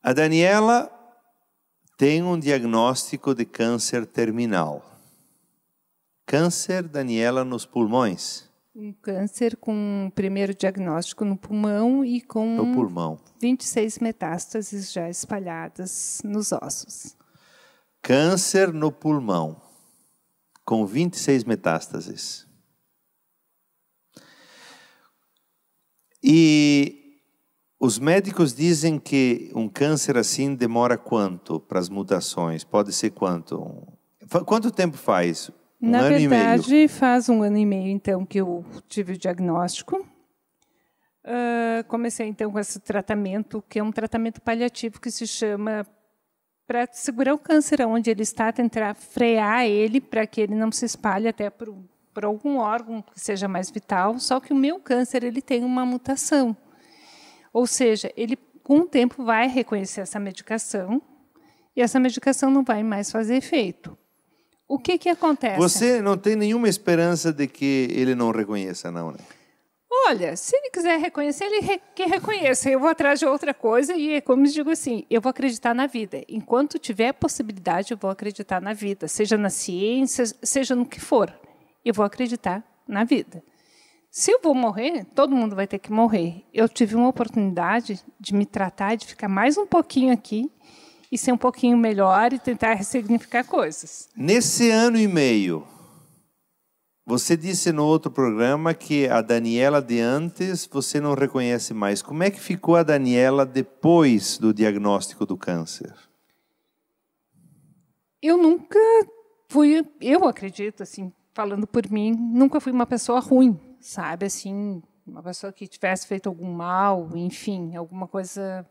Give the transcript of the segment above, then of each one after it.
A Daniela tem um diagnóstico de câncer terminal. Câncer, Daniela, nos pulmões. Um câncer com primeiro diagnóstico no pulmão e com No pulmão. 26 metástases já espalhadas nos ossos. Câncer no pulmão, com 26 metástases. E os médicos dizem que um câncer assim demora quanto para as mutações? Pode ser quanto? Quanto tempo faz? Na ano verdade, e meio? faz 1 ano e meio, então, que eu tive o diagnóstico. Comecei, então, com esse tratamento, que é um tratamento paliativo, que se chama, para segurar o câncer onde ele está, tentar frear ele, para que ele não se espalhe até por algum órgão que seja mais vital. Só que o meu câncer ele tem uma mutação. Ou seja, ele, com o tempo, vai reconhecer essa medicação, e essa medicação não vai mais fazer efeito. O que acontece? Você não tem nenhuma esperança de que ele não reconheça, não, né? Olha, se ele quiser reconhecer, que reconheça. Eu vou atrás de outra coisa e, como eu digo assim, eu vou acreditar na vida. Enquanto tiver possibilidade, eu vou acreditar na vida. Seja na ciência, seja no que for. Eu vou acreditar na vida. Se eu vou morrer, todo mundo vai ter que morrer. Eu tive uma oportunidade de me tratar, de ficar mais um pouquinho aqui e ser um pouquinho melhor e tentar ressignificar coisas. Nesse ano e meio, você disse no outro programa que a Daniela de antes você não reconhece mais. Como é que ficou a Daniela depois do diagnóstico do câncer? Eu nunca fui, eu acredito, assim, falando por mim, nunca fui uma pessoa ruim, sabe? Assim, uma pessoa que tivesse feito algum mal, enfim, alguma coisa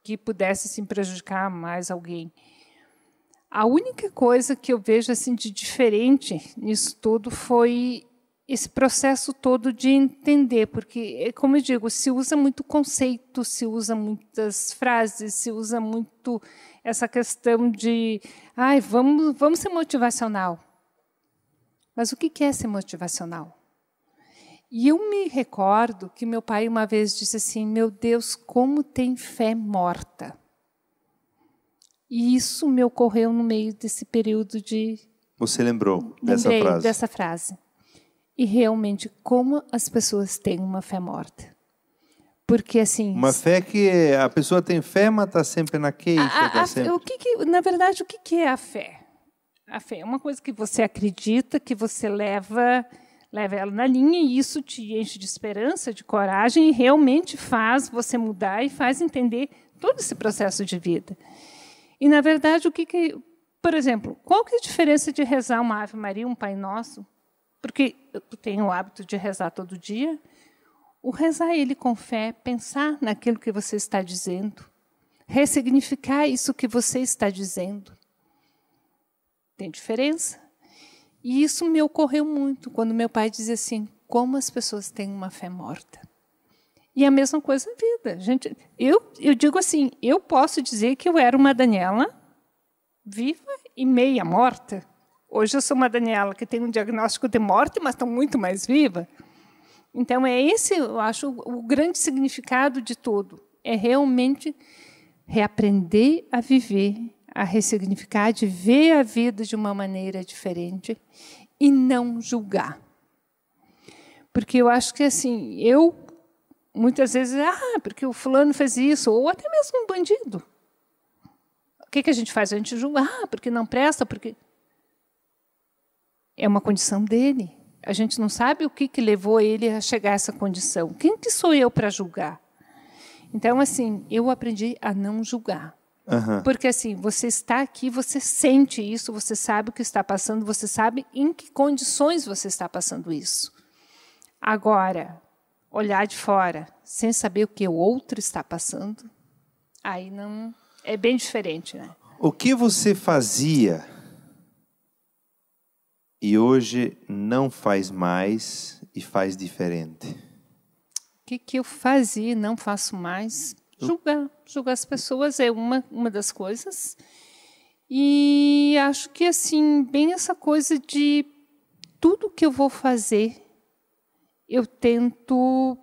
que pudesse assim, prejudicar mais alguém. A única coisa que eu vejo assim, de diferente nisso tudo foi esse processo todo de entender, porque, como eu digo, se usa muito conceito, se usa muitas frases, se usa muito essa questão de vamos ser motivacional. Mas o que é ser motivacional? E eu me recordo que meu pai uma vez disse assim, meu Deus, como tem fé morta. E isso me ocorreu no meio desse período de... Você lembrou dessa frase. E realmente, como as pessoas têm uma fé morta. Porque assim... Uma fé que a pessoa tem fé, mas está sempre na queixa. Sempre... na verdade, o que é a fé? A fé é uma coisa que você acredita, que você leva ela na linha, e isso te enche de esperança, de coragem, e realmente faz você mudar e faz entender todo esse processo de vida. E, na verdade, por exemplo, qual que é a diferença de rezar uma Ave Maria, um Pai Nosso? Porque eu tenho o hábito de rezar todo dia. O rezar ele com fé, pensar naquilo que você está dizendo, ressignificar isso que você está dizendo. Tem diferença. E isso me ocorreu muito quando meu pai dizia assim, como as pessoas têm uma fé morta. E a mesma coisa na vida. Gente, eu digo assim, eu posso dizer que eu era uma Daniela viva e meia morta. Hoje eu sou uma Daniela que tem um diagnóstico de morte, mas estou muito mais viva. Então, é esse, eu acho, o grande significado de tudo. É realmente reaprender a viver, a ressignificar, de ver a vida de uma maneira diferente e não julgar. Porque eu acho que, assim, muitas vezes, porque o fulano fez isso, ou até mesmo um bandido. O que a gente faz? A gente julga, porque não presta, porque... É uma condição dele. A gente não sabe o que levou ele a chegar a essa condição. Quem que sou eu para julgar? Então, assim, eu aprendi a não julgar. Uhum. Porque, assim, você está aqui, você sente isso, você sabe o que está passando, você sabe em que condições você está passando isso. Agora, olhar de fora, sem saber o que o outro está passando, aí não... É bem diferente, né? O que você fazia e hoje não faz mais e faz diferente? O que eu fazia e não faço mais? Julgar as pessoas é uma das coisas. E acho que, assim, bem essa coisa de tudo que eu vou fazer, eu tento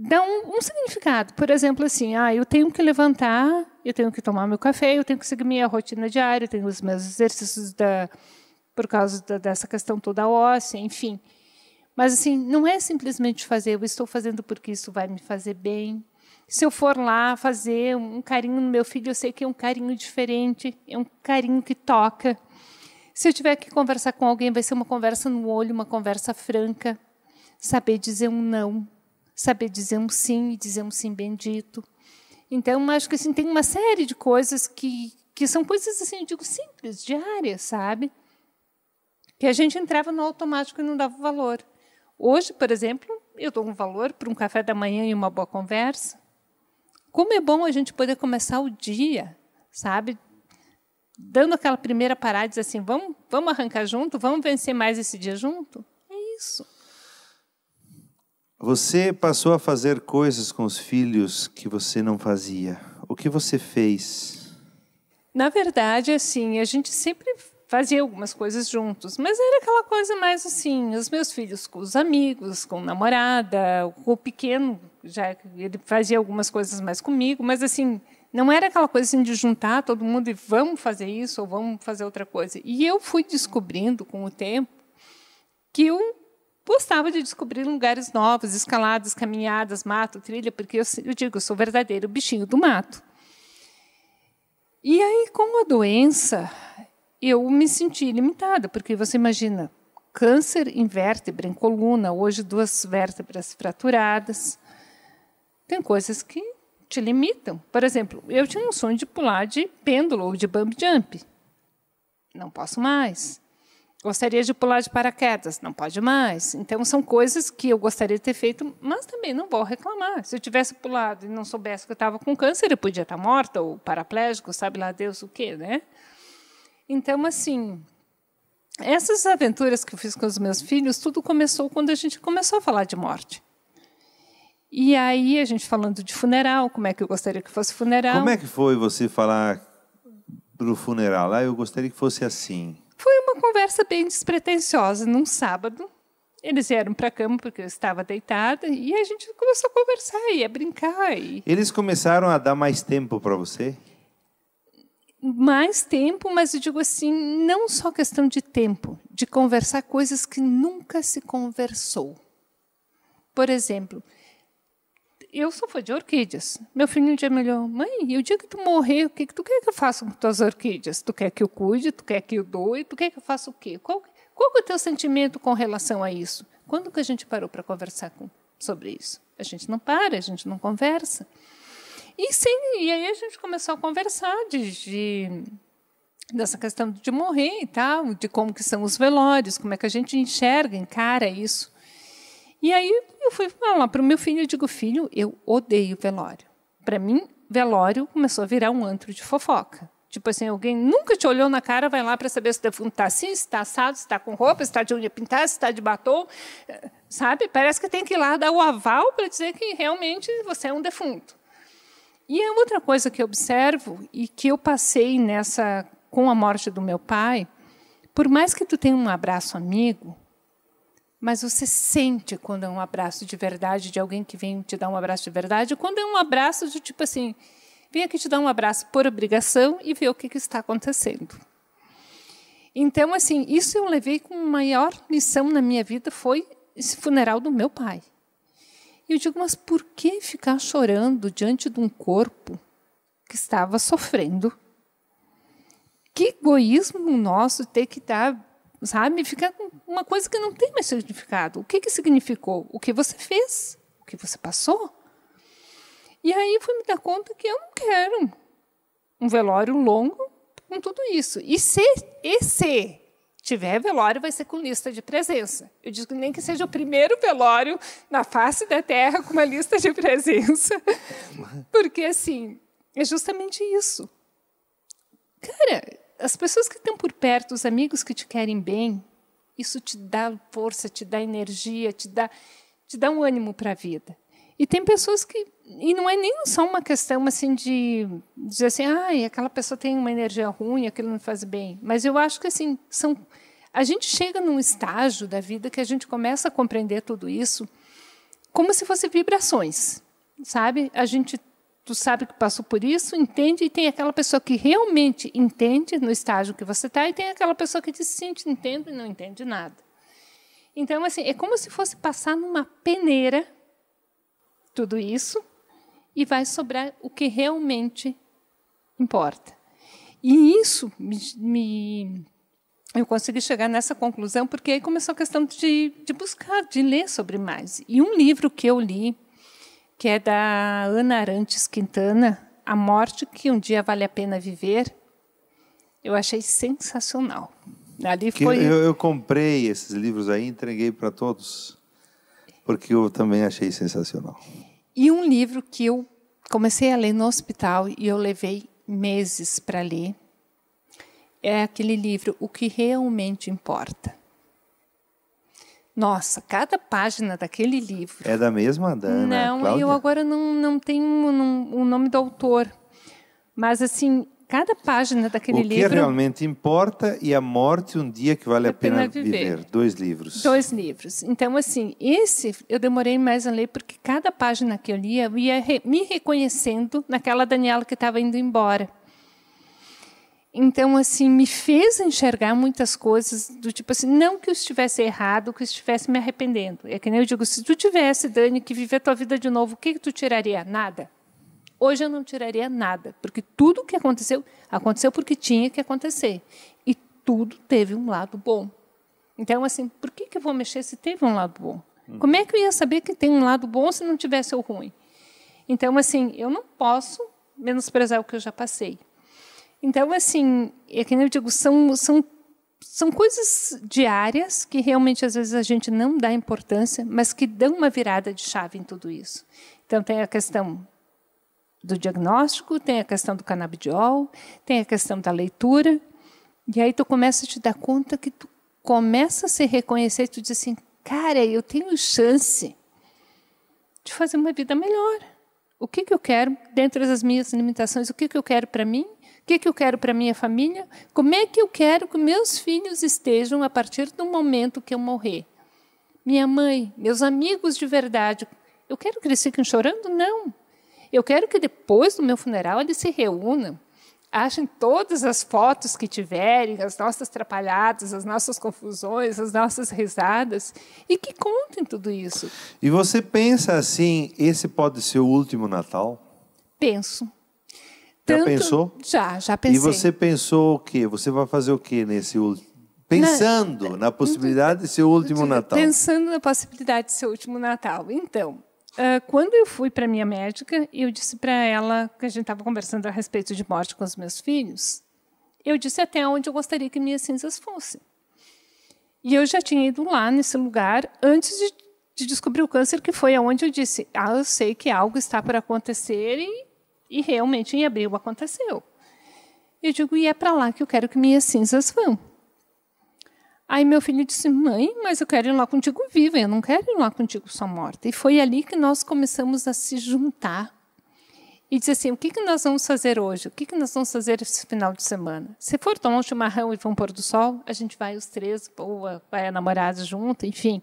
dá um significado. Por exemplo, assim, eu tenho que levantar, eu tenho que tomar meu café, eu tenho que seguir minha rotina diária, eu tenho os meus exercícios por causa dessa questão toda óssea, enfim. Mas assim, não é simplesmente fazer, eu estou fazendo porque isso vai me fazer bem. Se eu for lá fazer um carinho no meu filho, eu sei que é um carinho diferente, é um carinho que toca. Se eu tiver que conversar com alguém, vai ser uma conversa no olho, uma conversa franca. Saber dizer um não, saber dizer um sim e dizer um sim bendito. Então, acho que assim, tem uma série de coisas que são coisas, assim, eu digo, simples, diárias, sabe? Que a gente entrava no automático e não dava valor. Hoje, por exemplo, eu dou um valor para um café da manhã e uma boa conversa. Como é bom a gente poder começar o dia, sabe? Dando aquela primeira parada e dizer assim, vamos arrancar junto, vamos vencer mais esse dia junto. É isso. Você passou a fazer coisas com os filhos que você não fazia. O que você fez? Na verdade, assim, a gente sempre fazia algumas coisas juntos, mas era aquela coisa mais assim, os meus filhos com os amigos, com a namorada, o pequeno, já ele fazia algumas coisas mais comigo, mas assim, não era aquela coisa assim de juntar todo mundo e vamos fazer isso ou vamos fazer outra coisa. E eu fui descobrindo com o tempo que eu gostava de descobrir lugares novos, escaladas, caminhadas, mato, trilha, porque eu digo, eu sou verdadeiro bichinho do mato. E aí, com a doença, eu me senti limitada, porque você imagina, câncer em vértebra, em coluna, hoje 2 vértebras fraturadas. Tem coisas que te limitam. Por exemplo, eu tinha um sonho de pular de pêndulo ou de bungee jump. Não posso mais. Gostaria de pular de paraquedas, não pode mais. Então, são coisas que eu gostaria de ter feito, mas também não vou reclamar. Se eu tivesse pulado e não soubesse que eu estava com câncer, eu podia estar morta ou paraplégico, sabe lá Deus o quê, né? Então, assim, essas aventuras que eu fiz com os meus filhos, tudo começou quando a gente começou a falar de morte. E aí, a gente falando de funeral, como é que eu gostaria que fosse funeral. Como é que foi você falar pro funeral? Eu gostaria que fosse assim. Foi uma conversa bem despretensiosa, num sábado. Eles vieram para a cama porque eu estava deitada e a gente começou a conversar e a brincar. Eles começaram a dar mais tempo para você? Mais tempo, mas eu digo assim, não só questão de tempo, de conversar coisas que nunca se conversou. Por exemplo, eu sou fã de orquídeas. Meu filho um dia me olhou, mãe, e o dia que tu morrer, o que tu quer que eu faça com tuas orquídeas? Tu quer que eu cuide, tu quer que eu doe, tu quer que eu faça o quê? Qual é o teu sentimento com relação a isso? Quando que a gente parou para conversar sobre isso? A gente não para, a gente não conversa. E aí a gente começou a conversar dessa questão de morrer e tal, de como que são os velórios, como é que a gente enxerga, encara isso. E aí eu fui falar para o meu filho, eu digo, filho, eu odeio velório. Para mim, velório começou a virar um antro de fofoca. Tipo assim, alguém nunca te olhou na cara, vai lá para saber se o defunto está assim, se está assado, se está com roupa, se está de unha pintada, se está de batom, sabe? Parece que tem que ir lá dar o aval para dizer que realmente você é um defunto. E a outra coisa que eu observo e que eu passei com a morte do meu pai, por mais que tu tenha um abraço amigo, mas você sente quando é um abraço de verdade, de alguém que vem te dar um abraço de verdade, quando é um abraço de tipo assim, vem aqui te dar um abraço por obrigação e ver o que está acontecendo. Então, assim, isso eu levei como maior lição na minha vida, foi esse funeral do meu pai. E eu digo, mas por que ficar chorando diante de um corpo que estava sofrendo? Que egoísmo nosso ter que dar, sabe, ficar com uma coisa que não tem mais significado. O que significou? O que você fez? O que você passou? E aí fui me dar conta que eu não quero um velório longo com tudo isso. E se tiver velório, vai ser com lista de presença. Eu digo nem que seja o primeiro velório na face da Terra com uma lista de presença. Porque, assim, é justamente isso. Cara, as pessoas que estão por perto, os amigos que te querem bem, isso te dá força, te dá energia, te dá um ânimo para a vida. E tem pessoas que... E não é nem só uma questão assim, de dizer assim, aquela pessoa tem uma energia ruim, aquilo não faz bem. Mas eu acho que assim, a gente chega num estágio da vida que a gente começa a compreender tudo isso como se fossem vibrações, sabe? Tu sabe que passou por isso, entende, e tem aquela pessoa que realmente entende no estágio que você está, e tem aquela pessoa que te sente, entende e não entende nada. Então, assim, é como se fosse passar numa peneira tudo isso, e vai sobrar o que realmente importa. E isso eu consegui chegar nessa conclusão, porque aí começou a questão de buscar, de ler sobre mais. E um livro que eu li, que é da Ana Arantes Quintana, A Morte que um Dia Vale a Pena Viver, eu achei sensacional. Ali foi... eu comprei esses livros aí e entreguei para todos, porque eu também achei sensacional. E um livro que eu comecei a ler no hospital e eu levei meses para ler, é aquele livro O que Realmente Importa. Nossa, cada página daquele livro... É da mesma, da Ana Não, Cláudia? eu agora não tenho o nome do autor. Mas, assim, cada página daquele livro... O que realmente importa e A Morte, um Dia que Vale a Pena Viver. 2 livros. 2 livros. Então, assim, esse eu demorei mais a ler, porque cada página que eu lia, eu ia me reconhecendo naquela Daniela que estava indo embora. Então, assim, me fez enxergar muitas coisas do tipo assim, não que eu estivesse errado, que eu estivesse me arrependendo. É que nem eu digo, se tu tivesse, Dani, que viver a tua vida de novo, o que tu tiraria? Nada. Hoje eu não tiraria nada, porque tudo o que aconteceu, aconteceu porque tinha que acontecer. E tudo teve um lado bom. Então, assim, por que eu vou mexer se teve um lado bom? Como é que eu ia saber que tem um lado bom se não tivesse o ruim? Então, assim, eu não posso menosprezar o que eu já passei. Então, assim, é que nem eu digo, são coisas diárias que realmente, às vezes, a gente não dá importância, mas que dão uma virada de chave em tudo isso. Então, tem a questão do diagnóstico, tem a questão do canabidiol, tem a questão da leitura, e aí tu começa a te dar conta que tu começa a se reconhecer e tu diz assim, cara, eu tenho chance de fazer uma vida melhor. O que eu quero dentro das minhas limitações? O que eu quero para mim? O que eu quero para minha família? Como é que eu quero que meus filhos estejam a partir do momento que eu morrer? Minha mãe, meus amigos de verdade, eu quero que eles fiquem chorando? Não. Eu quero que depois do meu funeral eles se reúnam, achem todas as fotos que tiverem, as nossas atrapalhadas, as nossas confusões, as nossas risadas, e que contem tudo isso. E você pensa assim, esse pode ser o último Natal? Penso. Já pensou? Já pensei. E você pensou o quê? Você vai fazer o quê nesse último? Pensando na possibilidade de ser o último Natal. Pensando na possibilidade de ser o último Natal. Então, quando eu fui para a minha médica, eu disse para ela, que a gente estava conversando a respeito de morte com os meus filhos, eu disse até onde eu gostaria que minhas cinzas fossem. E eu já tinha ido lá nesse lugar antes de descobrir o câncer, que foi aonde eu disse, eu sei que algo está por acontecer e realmente em abril aconteceu. Eu digo, e é para lá que eu quero que minhas cinzas vão. Aí meu filho disse, mãe, mas eu quero ir lá contigo viva, eu não quero ir lá contigo só morta. E foi ali que nós começamos a se juntar. E dizer assim, o que nós vamos fazer hoje? O que nós vamos fazer esse final de semana? Se for tomar um chimarrão e ver um pôr do sol, a gente vai os 3, ou vai a namorada junto, enfim.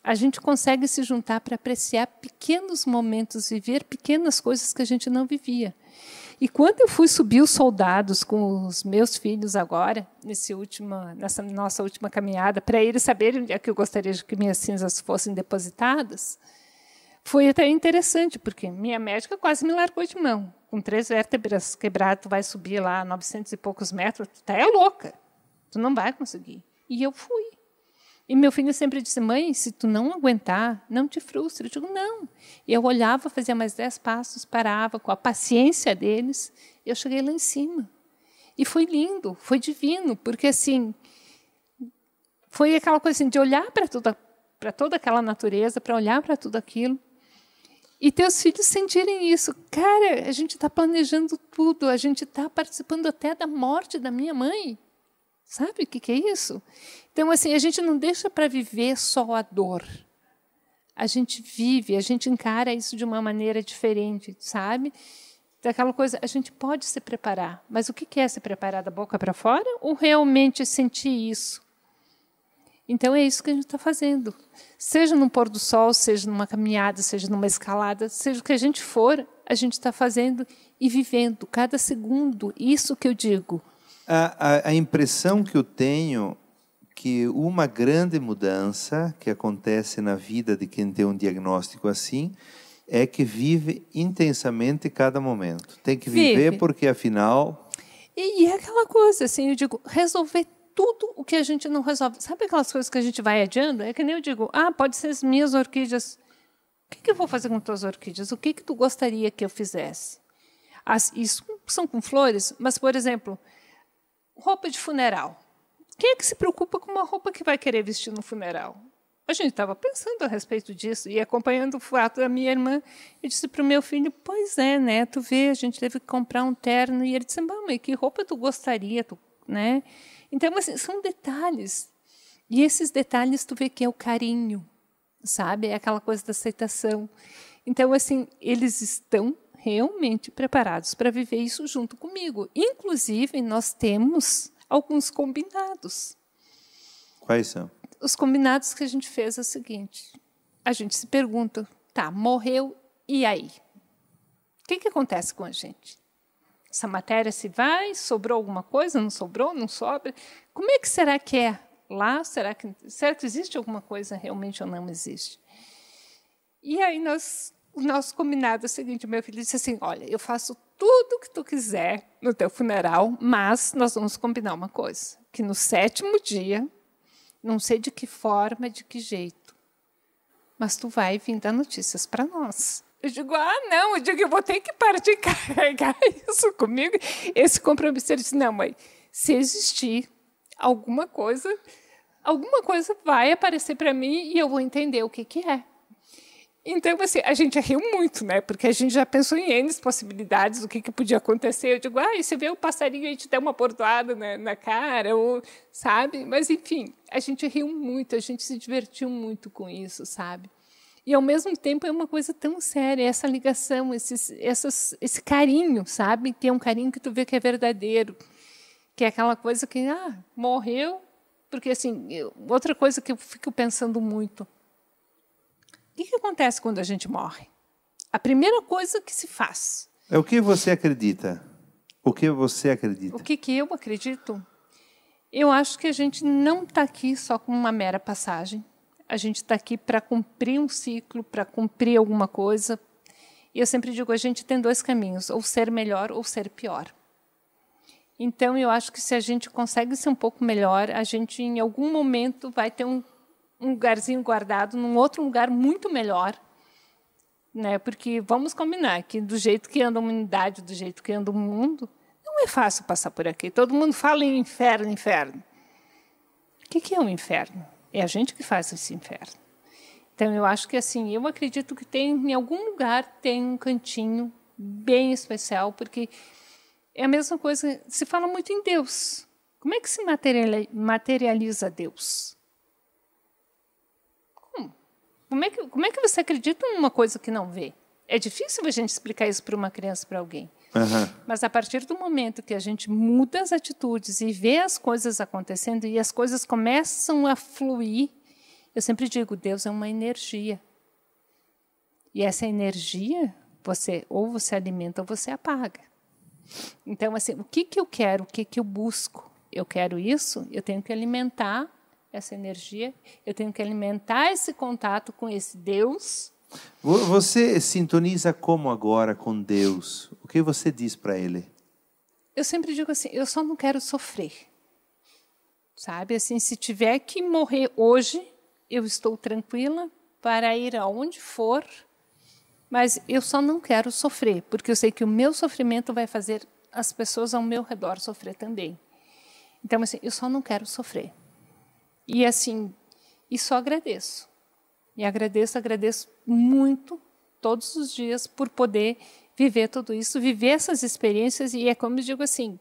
A gente consegue se juntar para apreciar pequenos momentos, viver pequenas coisas que a gente não vivia. E quando eu fui subir os soldados com os meus filhos agora, nessa nossa última caminhada, para eles saberem onde é que eu gostaria que minhas cinzas fossem depositadas, foi até interessante, porque minha médica quase me largou de mão. Com 3 vértebras quebradas, tu vai subir lá 900 e poucos metros, tu tá louca, tu não vai conseguir. E eu fui. E meu filho sempre disse, mãe, se tu não aguentar, não te frustre. Eu digo, não. E eu olhava, fazia mais 10 passos, parava, com a paciência deles, eu cheguei lá em cima. E foi lindo, foi divino, porque assim, foi aquela coisa assim, de olhar para toda aquela natureza, para olhar para tudo aquilo, e teus filhos sentirem isso. Cara, a gente está planejando tudo, a gente está participando até da morte da minha mãe. Sabe o que é isso? Então, assim, a gente não deixa para viver só a dor. A gente vive, a gente encara isso de uma maneira diferente, sabe? Daquela coisa, a gente pode se preparar, mas o que é se preparar da boca para fora ou realmente sentir isso? Então, é isso que a gente está fazendo. Seja no pôr do sol, seja numa caminhada, seja numa escalada, seja o que a gente for, a gente está fazendo e vivendo cada segundo. Isso que eu digo. A impressão que eu tenho que uma grande mudança que acontece na vida de quem tem um diagnóstico assim é que vive intensamente cada momento. Tem que viver porque, afinal... E é aquela coisa, assim, eu digo, resolver tudo o que a gente não resolve. Sabe aquelas coisas que a gente vai adiando? É que nem eu digo, pode ser as minhas orquídeas. O que eu vou fazer com tuas orquídeas? O que tu gostaria que eu fizesse? Isso são com flores, mas, por exemplo, roupa de funeral. Quem é que se preocupa com uma roupa que vai querer vestir no funeral? A gente estava pensando a respeito disso e acompanhando o fato da minha irmã. Eu disse para o meu filho, pois é, né? Tu vê, a gente teve que comprar um terno. E ele disse, mãe, que roupa tu gostaria? Né? Então, assim, são detalhes. E esses detalhes tu vê que é o carinho, sabe? É aquela coisa da aceitação. Então, assim, eles estão realmente preparados para viver isso junto comigo. Inclusive, nós temos alguns combinados. Quais são? Os combinados que a gente fez é o seguinte. A gente se pergunta, tá, morreu, e aí? O que acontece com a gente? Essa matéria se vai? Sobrou alguma coisa? Não sobrou? Não sobra? Como é que será que é lá? Será que existe alguma coisa realmente ou não existe? E aí o nosso combinado é o seguinte, meu filho disse assim, olha, eu faço tudo o que tu quiser no teu funeral, mas nós vamos combinar uma coisa, que no 7º dia, não sei de que forma, de que jeito, mas tu vai vir dar notícias para nós. Eu digo, não, eu vou ter que parar de carregar isso comigo. Esse compromisso, ele disse, não, mãe, se existir alguma coisa vai aparecer para mim e eu vou entender o que é. Então, assim, a gente riu muito, né? Porque a gente já pensou em N possibilidades do que podia acontecer. Eu digo, e você vê o passarinho e te dá uma bordoada na cara, ou, sabe? Mas, enfim, a gente riu muito, a gente se divertiu muito com isso, sabe? E, ao mesmo tempo, é uma coisa tão séria, essa ligação, esse carinho, sabe? Que é um carinho que tu vê que é verdadeiro, que é aquela coisa que, morreu. Porque, assim, outra coisa que eu fico pensando muito, o que acontece quando a gente morre? A primeira coisa que se faz. É o que você acredita? O que você acredita? O que eu acredito? Eu acho que a gente não está aqui só como uma mera passagem. A gente está aqui para cumprir um ciclo, para cumprir alguma coisa. E eu sempre digo, a gente tem 2 caminhos, ou ser melhor ou ser pior. Então, eu acho que se a gente consegue ser um pouco melhor, a gente, em algum momento, vai ter um lugarzinho guardado num outro lugar muito melhor, né? Porque vamos combinar que do jeito que anda a humanidade, do jeito que anda o mundo, não é fácil passar por aqui. Todo mundo fala em inferno, inferno. O que é um inferno? É a gente que faz esse inferno. Então, eu acho que, assim, eu acredito que em algum lugar tem um cantinho bem especial, porque é a mesma coisa, se fala muito em Deus. Como é que se materializa Deus? Como é que você acredita em uma coisa que não vê? É difícil a gente explicar isso para uma criança, para alguém. Mas a partir do momento que a gente muda as atitudes e vê as coisas acontecendo e as coisas começam a fluir, eu sempre digo, Deus é uma energia. E essa energia, ou você alimenta ou você apaga. Então, assim, o que eu quero, o que eu busco? Eu quero isso, eu tenho que alimentar essa energia, eu tenho que alimentar esse contato com esse Deus. Você sintoniza como agora com Deus? O que você diz para Ele? Eu sempre digo assim, eu só não quero sofrer. Sabe, assim, se tiver que morrer hoje, eu estou tranquila para ir aonde for, mas eu só não quero sofrer, porque eu sei que o meu sofrimento vai fazer as pessoas ao meu redor sofrer também. Então, assim, eu só não quero sofrer. E assim, e só agradeço. E agradeço muito, todos os dias, por poder viver tudo isso, viver essas experiências. E é como eu digo assim,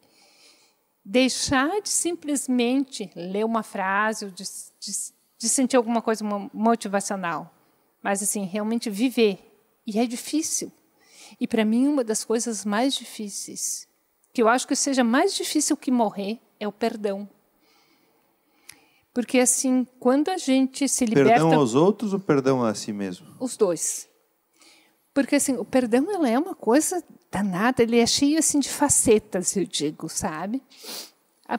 deixar de simplesmente ler uma frase ou de sentir alguma coisa motivacional, mas assim, realmente viver. E é difícil. E para mim, uma das coisas mais difíceis, que eu acho que seja mais difícil que morrer, é o perdão. Porque, assim, quando a gente se liberta... Perdão aos outros ou perdão a si mesmo? Os dois. Porque, assim, o perdão ela é uma coisa danada, ele é cheio, assim, de facetas, eu digo, sabe?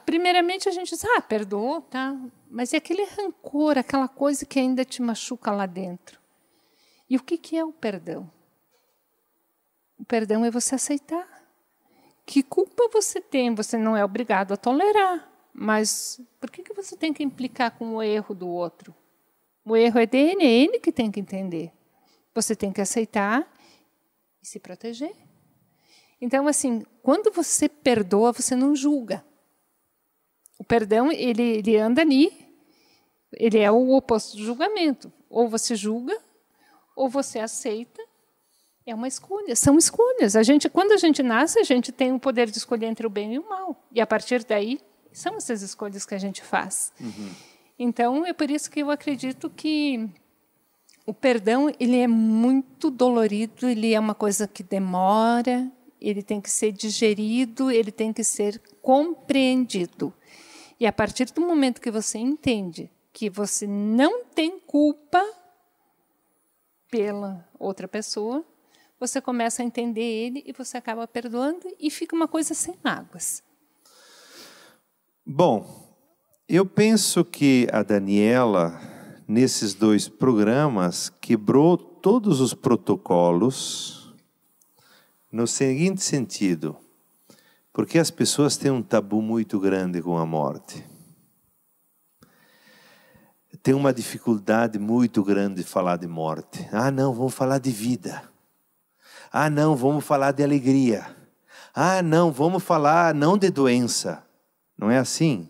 Primeiramente, a gente diz, perdoou, tá? Mas é aquele rancor, aquela coisa que ainda te machuca lá dentro. E o que é o perdão? O perdão é você aceitar. Que culpa você tem? Você não é obrigado a tolerar. Mas por que você tem que implicar com o erro do outro? O erro é dele, é ele que tem que entender. Você tem que aceitar e se proteger. Então, assim, quando você perdoa, você não julga. O perdão, ele anda ali, ele é o oposto do julgamento. Ou você julga, ou você aceita. É uma escolha, são escolhas. Quando a gente nasce, a gente tem o poder de escolher entre o bem e o mal. E, a partir daí, são essas escolhas que a gente faz. Então, é por isso que eu acredito que o perdão ele é muito dolorido, ele é uma coisa que demora, ele tem que ser digerido, ele tem que ser compreendido. E, a partir do momento que você entende que você não tem culpa pela outra pessoa, você começa a entender ele e você acaba perdoando e fica uma coisa sem mágoas. Bom, eu penso que a Daniela, nesses 2 programas, quebrou todos os protocolos no seguinte sentido, porque as pessoas têm um tabu muito grande com a morte. Tem uma dificuldade muito grande de falar de morte. Não, vamos falar de vida. Não, vamos falar de alegria. Não, vamos falar não de doença. Não é assim?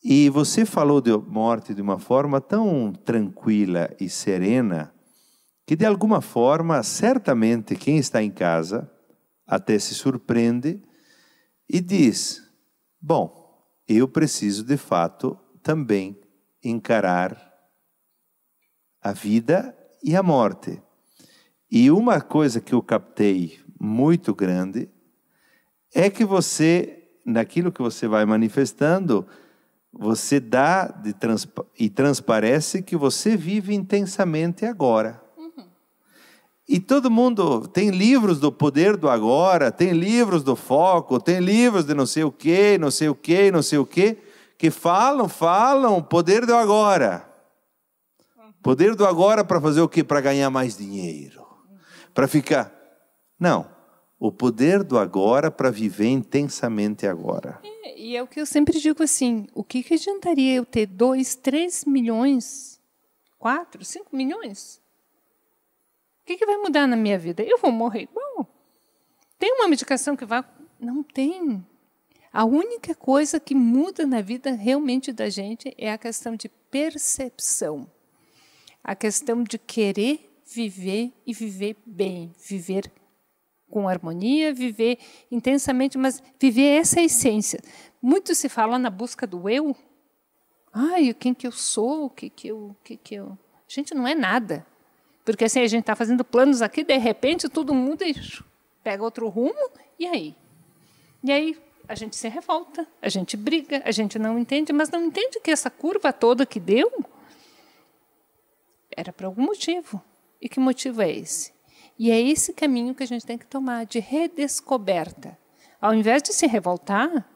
E você falou de morte de uma forma tão tranquila e serena, que de alguma forma, certamente, quem está em casa até se surpreende e diz, bom, eu preciso de fato também encarar a vida e a morte. E uma coisa que eu captei muito grande é que você, naquilo que você vai manifestando, você dá e transparece que você vive intensamente agora. E todo mundo tem livros do poder do agora, tem livros do foco, tem livros de não sei o quê, não sei o quê, não sei o quê, que falam poder do agora. Poder do agora para fazer o quê? Para ganhar mais dinheiro. Para ficar... Não. O poder do agora para viver intensamente agora. E é o que eu sempre digo assim, o que adiantaria eu ter 2, 3 milhões, 4, 5 milhões? O que vai mudar na minha vida? Eu vou morrer igual. Tem uma medicação que vai... Não tem. A única coisa que muda na vida realmente da gente é a questão de percepção. A questão de querer viver e viver bem, viver com harmonia, viver intensamente, mas viver essa essência. Muito se fala na busca do eu. Quem que eu sou? O que eu... Gente, não é nada. Porque assim, a gente está fazendo planos aqui, de repente, tudo muda e pega outro rumo, e aí? E aí a gente se revolta, a gente briga, a gente não entende, mas não entende que essa curva toda que deu era por algum motivo. E que motivo é esse? E é esse caminho que a gente tem que tomar, de redescoberta. Ao invés de se revoltar,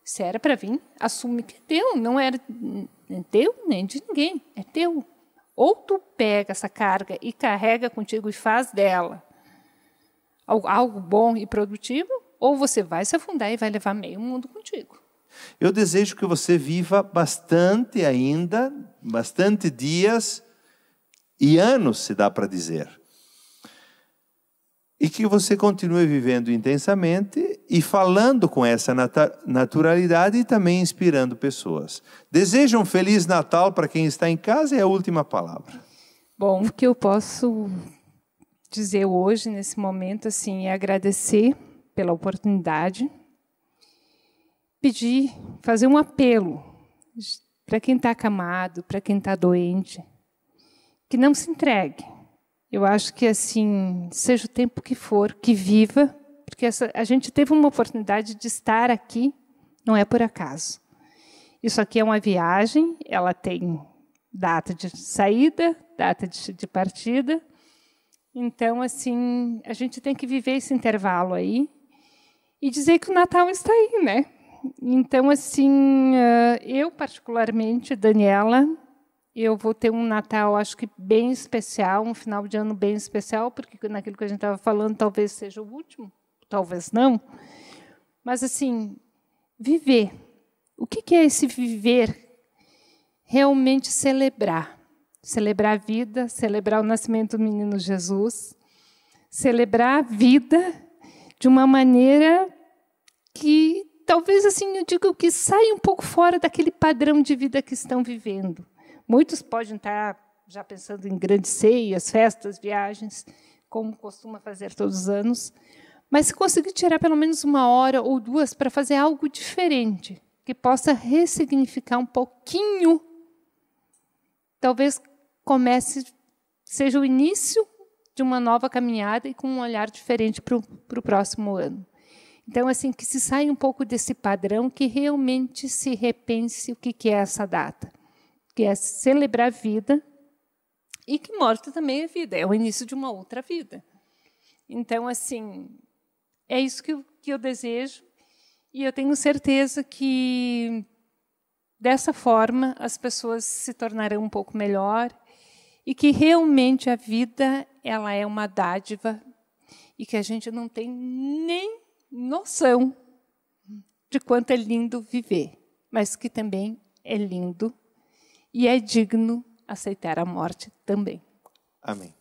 se era para vir, assume que é teu, não era teu nem de ninguém, é teu. Ou tu pega essa carga e carrega contigo e faz dela algo bom e produtivo, ou você vai se afundar e vai levar meio mundo contigo. Eu desejo que você viva bastante ainda, bastante dias e anos, se dá para dizer. E que você continue vivendo intensamente e falando com essa naturalidade e também inspirando pessoas. Desejo um Feliz Natal para quem está em casa e a última palavra. Bom, o que eu posso dizer hoje, nesse momento, assim, é agradecer pela oportunidade, pedir, fazer um apelo para quem está acamado, para quem está doente, que não se entregue. Eu acho que, assim, seja o tempo que for, que viva, porque a gente teve uma oportunidade de estar aqui, não é por acaso. Isso aqui é uma viagem, ela tem data de saída, data de partida. Então, assim, a gente tem que viver esse intervalo aí e dizer que o Natal está aí, né? Então, assim, eu particularmente, Daniela, eu vou ter um Natal, acho que bem especial, um final de ano bem especial, porque naquilo que a gente estava falando, talvez seja o último, talvez não. Mas, assim, viver. O que é esse viver? Realmente celebrar. Celebrar a vida, celebrar o nascimento do menino Jesus, celebrar a vida de uma maneira que, talvez, assim, eu digo que sai um pouco fora daquele padrão de vida que estão vivendo. Muitos podem estar já pensando em grandes ceias, festas, viagens, como costuma fazer todos os anos, mas se conseguir tirar pelo menos 1 hora ou 2 para fazer algo diferente, que possa ressignificar um pouquinho, talvez seja o início de uma nova caminhada e com um olhar diferente para o próximo ano. Então, assim, que se saia um pouco desse padrão, que realmente se repense o que é essa data, que é celebrar a vida e que morte também é vida, é o início de uma outra vida. Então, assim, é isso que eu desejo e eu tenho certeza que, dessa forma, as pessoas se tornarão um pouco melhor e que realmente a vida ela é uma dádiva e que a gente não tem nem noção de quanto é lindo viver, mas que também é lindo e é digno aceitar a morte também. Amém.